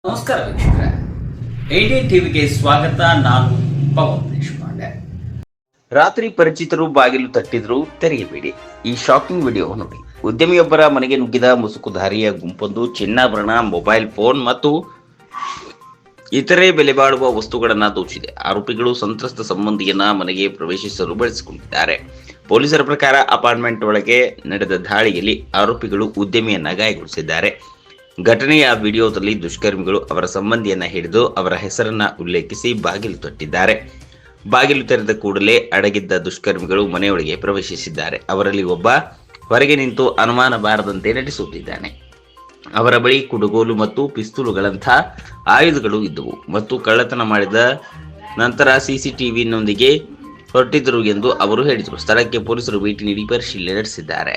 ನಮಸ್ಕಾರ ವೀಕ್ಷಕರೇ, ಏಟಿಎನ್ ಟಿವಿಗೆ ಸ್ವಾಗತ. ನಾನು ಪವನ್ ದೇಶಪಾಂಡೆ. ರಾತ್ರಿ ಪರಿಚಿತರು ಬಾಗಿಲು ತಟ್ಟಿದ್ರು, ತೆರೆಯಬೇಡಿ. ಈ ಶಾಕಿಂಗ್ ವಿಡಿಯೋ ನೋಡಿ. ಉದ್ಯಮಿಯೊಬ್ಬರ ಮನೆಗೆ ನುಗ್ಗಿದ ಮುಸುಕುಧಾರಿಯ ಗುಂಪೊಂದು ಚಿನ್ನಾಭರಣ, ಮೊಬೈಲ್ ಫೋನ್ ಮತ್ತು ಇತರೆ ಬೆಲೆ ಬಾಳುವ ವಸ್ತುಗಳನ್ನು ದೋಚಿದೆ. ಆರೋಪಿಗಳು ಸಂತ್ರಸ್ತ ಸಂಬಂಧಿಯನ್ನ ಮನೆಗೆ ಪ್ರವೇಶಿಸಲು ಬಳಸಿಕೊಂಡಿದ್ದಾರೆ. ಪೊಲೀಸರ ಪ್ರಕಾರ ಅಪಾರ್ಟ್ಮೆಂಟ್ ಒಳಗೆ ನಡೆದ ದಾಳಿಯಲ್ಲಿ ಆರೋಪಿಗಳು ಉದ್ಯಮಿಯನ್ನ ಗಾಯಗೊಳಿಸಿದ್ದಾರೆ. ಘಟನೆಯ ವಿಡಿಯೋದಲ್ಲಿ ದುಷ್ಕರ್ಮಿಗಳು ಅವರ ಸಂಬಂಧಿಯನ್ನ ಹಿಡಿದು ಅವರ ಹೆಸರನ್ನ ಉಲ್ಲೇಖಿಸಿ ಬಾಗಿಲು ತಟ್ಟಿದ್ದಾರೆ. ಬಾಗಿಲು ತೆರೆದ ಕೂಡಲೇ ಅಡಗಿದ್ದ ದುಷ್ಕರ್ಮಿಗಳು ಮನೆಯೊಳಗೆ ಪ್ರವೇಶಿಸಿದ್ದಾರೆ. ಅವರಲ್ಲಿ ಒಬ್ಬ ಹೊರಗೆ ನಿಂತು ಅನುಮಾನ ಬಾರದಂತೆ ನಟಿಸುತ್ತಿದ್ದಾನೆ. ಅವರ ಬಳಿ ಕುಡುಗೋಲು ಮತ್ತು ಪಿಸ್ತೂಲುಗಳಂಥ ಆಯುಧಗಳು ಇದ್ದವು ಮತ್ತು ಕಳ್ಳತನ ಮಾಡಿದ ನಂತರ ಸಿಸಿಟಿವಿನೊಂದಿಗೆ ಹೊರಟಿದ್ದರು ಎಂದು ಅವರು ಹೇಳಿದರು. ಸ್ಥಳಕ್ಕೆ ಪೊಲೀಸರು ಭೇಟಿ ನೀಡಿ ಪರಿಶೀಲನೆ ನಡೆಸಿದ್ದಾರೆ.